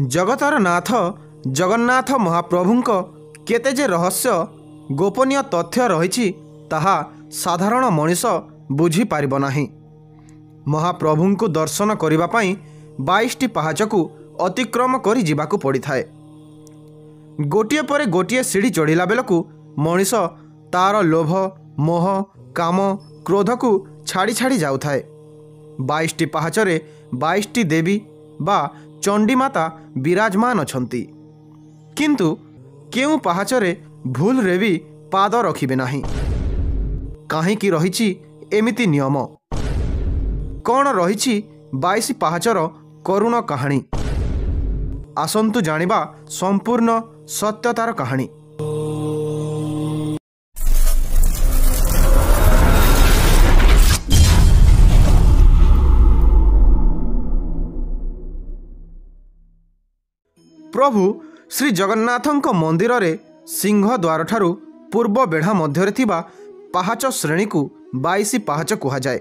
जगतर नाथ जगन्नाथ महाप्रभुंक केते जे रहस्य गोपनीय तथ्य रही ताहा साधारण मनीष बुझी पारिब नाही। महाप्रभुंकु दर्शन करिबा पई 22टी पहाचकु अतिक्रम करी जिबाकु पड़िथाए। गोटिए परे गोटिए सीढ़ी चढ़िला बेलकु मनीष तार लोभ मोह काम क्रोधकु छाड़ी छाड़ी जाउथाए। 22टी पहाचरे 22टी देवी बा चंडीमाता विराजमान अछंती, किंतु केउ पहाचरे भूल रे भी पाद रखिबे नाही। काहींकि रहिछि एमिति नियम? कौन रहिछि 22 पहाचर करुण कहानी? आसंतु जानिबा संपूर्ण सत्यतार कहानी। प्रभु श्री जगन्नाथंक मंदिर रे सिंह द्वार ठारू पूर्व बेढ़ा मध्य थिबा पहाच श्रेणी को 22 पहाच कहा जाए।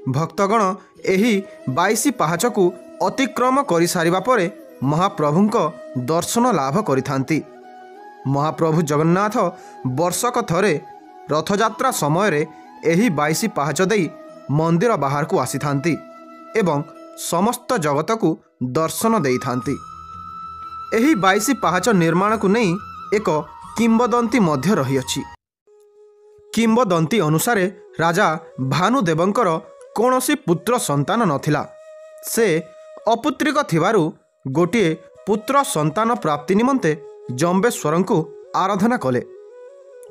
भक्तगण एही 22 पहाच को अतिक्रम करि सारिबा परे महाप्रभुंक दर्शन लाभ करिथांती। महाप्रभु जगन्नाथ वर्षक थरे रथयात्रा समय रे एही 22 पहाच देई मंदिर बाहर को आसीथांती एवं समस्त जगत को दर्शन देइथांती। एही 22 पहाच निर्माण को नहीं एक किंबदंती मध्य रही। किंबदंती अनुसारे राजा भानुदेवंकर कौनसी पुत्र संतान नथिला। से अपुत्रिक थिबारु गोटिए पुत्र संतान प्राप्ति निमंते जम्बेश्वरंकु आराधना कले।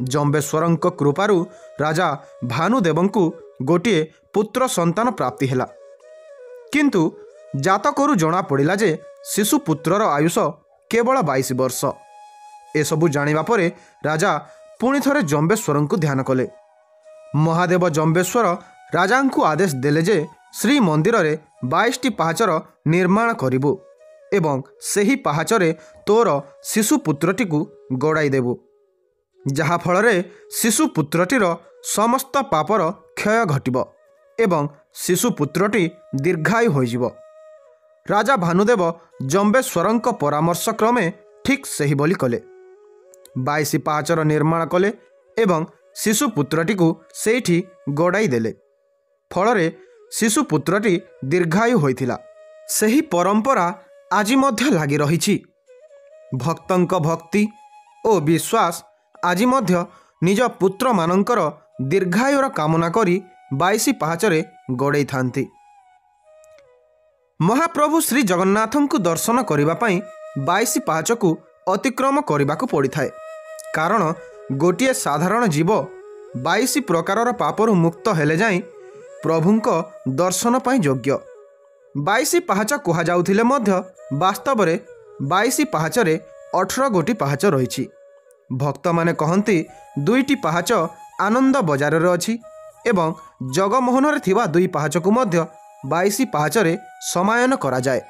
जम्बेश्वरंक कृपारु राजा भानुदेवंकु गोटिए पुत्र संतान प्राप्ति हेला, किंतु जातकरु जना पड़िला जे शिशु पुत्रर आयुष केवल 22 वर्ष। एसबु जानिबा परे राजा पुणी थरे जम्बेश्वरंकु ध्यान कले। महादेव जम्बेश्वर राजांकु आदेश देले जे श्री मंदिर रे 22टी पहाचर निर्माण करिबु एवं सेही पहाचरे तोर शिशु पुत्रटीकु गड़ाई देबु, जहा फलरे शिशु पुत्रटीर समस्त पापर क्षय घटिब एवं शिशु पुत्रटी दीर्घायु होइजिब। राजा भानुदेव जम्बेश्वरंक परामर्श क्रमे ठीक सही बोली कले। 22 पहाचर निर्माण कले एवं शिशु पुत्रटीकु सेठी गड़ाई देले। फलरे शिशु पुत्रटी दीर्घायु होइथिला। सेही परंपरा आजि मध्य लागि रहिछि। भक्तंक भक्ति ओ विश्वास आजि मध्य निज पुत्र मानंकर दीर्घायुर कामना करी 22 पहाचरे गड़ाई थांती। महाप्रभु श्री जगन्नाथंकु दर्शन करिबा पई 22 पहाचकु अतिक्रम करिबाकु पड़िथाए, कारण गोटिए साधारण जीव 22 प्रकारर पापरु मुक्त हेले जाई प्रभुंक दर्शन पई योग्य। 22 पहाच कहा जाउथिले मध्य वास्तव रे 22 पहाचरे 18 गोटी पहाच रहिछि। भक्त माने कहंती 2टी पहाच आनंद बजार रे अछि एवं जगमोहन रे थिबा 2 पहाचकु मध्य 22 पहाचरे समायन करा जाए।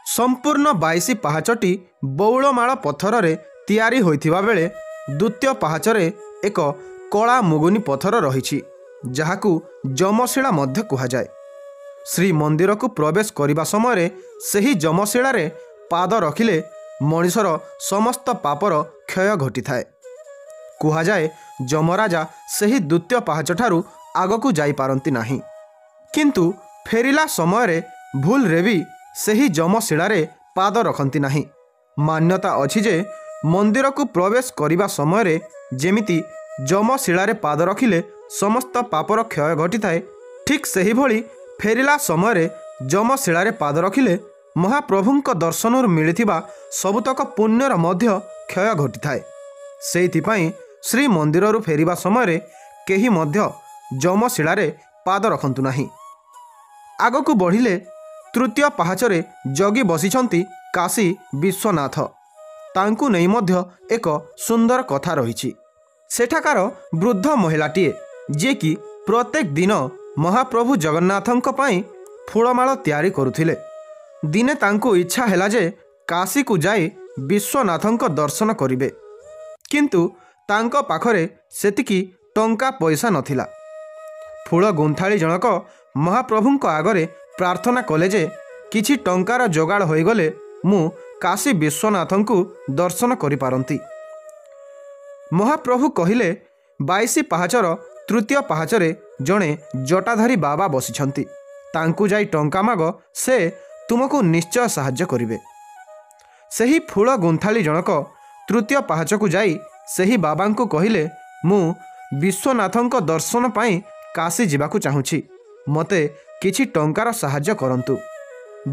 संपूर्ण 22 पहाचटी बौलमाଳ पत्थर रे तैयारी होइथिबा बेले द्वितीय पहाचरे एक कला मुगुनी पत्थर रहिछि, जहाकु जमशिला मध्य कहा जाए। श्री मंदिर को प्रवेश करिबा समय रे सेही जमशिला रे पाद रखिले मनीषर समस्त पापर क्षय घटी थाए। कहा जाए जमराजा सेही द्वितीय पहाच ठारू आगकु जाई पारंती नाही, किंतु फेरिला समय रे भूल रे भी सेही जमशिला रे पाद रखंती नाही। मान्यता अछि जे मंदिर को प्रवेश करिबा समय रे जेमिति जमशिला रे पाद रखिले समस्त पापर क्षय घटी थाए, ठीक सेही भली फेरिला समय रे जमशिला रे पाद रखिले महाप्रभुंक दर्शनरु मिलिथिबा सबुतक पुण्यर मध्य क्षय घटी थाए। सेहिथि पई श्री मंदिररु फेरिबा समय रे केही मध्य जमशिला रे पाद रखंतु नाही। आगकु बढ़िले तृतीय पहाचरे जगी बसिछंती काशी विश्वनाथ। तांकु नहीं मध्य एक सुंदर कथा रहिछि। सेठाकार वृद्ध महिलाटीए जे कि प्रत्येक दिन महाप्रभु जगन्नाथंक पई फूलमाଳ तैयारी करुथिले। दिने तांकु इच्छा हैला जे काशी को जाई विश्वनाथंक दर्शन करिवे, किंतु तांक पाखरे सेतिकी टंका पैसा नथिला। फूल गुंथाली जनक महाप्रभुंक आगरे प्रार्थना कले जे किछि टंकार जोगाड़ होइगले ମୁଁ କାଶୀ ବିଶ୍ୱନାଥଙ୍କୁ ଦର୍ଶନ କରିପାରନ୍ତି। ମହାପ୍ରଭୁ କହିଲେ 22 ପାହାଚର ତୃତୀୟ ପାହାଚରେ ଜଣେ ଜଟାଧାରୀ ବାବା ବସିଛନ୍ତି। ତାଙ୍କୁ ଯାଇ ଟଙ୍କା ମାଗ, ସେ ତୁମକୁ ନିଶ୍ଚୟ ସାହାଯ୍ୟ କରିବେ। ସେହି ଫୁଳ ଗୁନ୍ଥାଳି ଜଣକ ତୃତୀୟ ପାହାଚକୁ ଯାଇ ସେହି ବାବାଙ୍କୁ କହିଲେ, ମୁଁ ବିଶ୍ୱନାଥଙ୍କ ଦର୍ଶନ ପାଇଁ କାଶୀ ଯିବାକୁ ଚାହୁଁଛି, ମୋତେ କିଛି ଟଙ୍କାର ସାହାଯ୍ୟ କରନ୍ତୁ।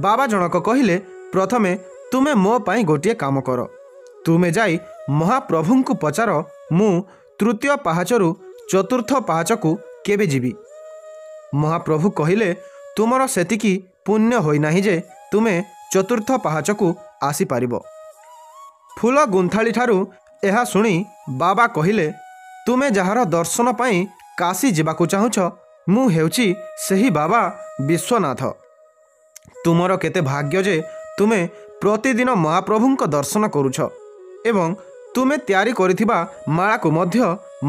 ବାବା ଜଣକ କହିଲେ, ପ୍ରଥମେ ତୁମେ ମୋ ପାଇଁ ଗୋଟିଏ କାମ କର। ତୁମେ ଯାଇ ମହାପ୍ରଭୁଙ୍କୁ ପଚାର, ମୁଁ ତୃତୀୟ ପାହାଚରୁ ଚତୁର୍ଥ ପାହାଚକୁ କେବେ ଯିବି? ମହାପ୍ରଭୁ କହିଲେ, ତୁମର ସେତିକି ପୁଣ୍ୟ ହୋଇନାହିଁ ଯେ ତୁମେ ଚତୁର୍ଥ ପାହାଚକୁ ଆସିପାରିବ। ଫୁଲ ଗୁନ୍ଥାଳିଠାରୁ ଏହା ଶୁଣି ବାବା କହିଲେ, ତୁମେ ଯାହାର ଦର୍ଶନ ପାଇଁ କାଶୀ ଯିବାକୁ ଚାହୁଁଛ, ମୁଁ ହେଉଛି ସେହି ବାବା ବିଶ୍ୱନାଥ। ତୁମର କେତେ ଭାଗ୍ୟ ଯେ ତୁମେ ପ୍ରତିଦିନ ମହାପ୍ରଭୁଙ୍କ ଦର୍ଶନ କରୁଛ ଏବଂ ତୁମେ ତିଆରି କରିଥିବା ମାଳାକୁ ମଧ୍ୟ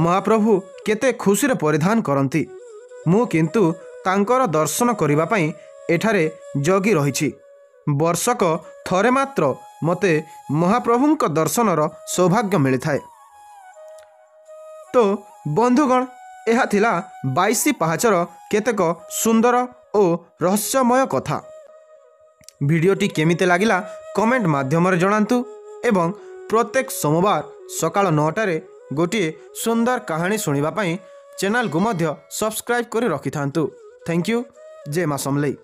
ମହାପ୍ରଭୁ କେତେ ଖୁସିରେ ପରିଧାନ କରନ୍ତି। ମୁଁ କିନ୍ତୁ ତାଙ୍କର ଦର୍ଶନ କରିବା ପାଇଁ ଏଠାରେ ଜଗି ରହିଛି। ବର୍ଷକ ଥରେ ମାତ୍ର ମୋତେ ମହାପ୍ରଭୁଙ୍କ ଦର୍ଶନର ସୌଭାଗ୍ୟ ମିଳିଥାଏ। ତ ବନ୍ଧୁଗଣ, ଏହା ଥିଲା 22 ପାହାଚର କେତେକ ସୁନ୍ଦର ଓ ରହସ୍ୟମୟ କଥା। ଭିଡ଼ିଓଟି କେମିତି ଲାଗିଲା କମେଣ୍ଟ ମାଧ୍ୟମରେ ଜଣାନ୍ତୁ ଏବଂ ପ୍ରତ୍ୟେକ ସୋମବାର ସକାଳ 9ଟାରେ ଗୋଟିଏ ସୁନ୍ଦର କାହାଣୀ ଶୁଣିବା ପାଇଁ ଚ୍ୟାନେଲକୁ ମଧ୍ୟ ସବସ୍କ୍ରାଇବ୍ କରି ରଖିଥାନ୍ତୁ। Thank you. ଜୟ ମା ସମଲେଇ।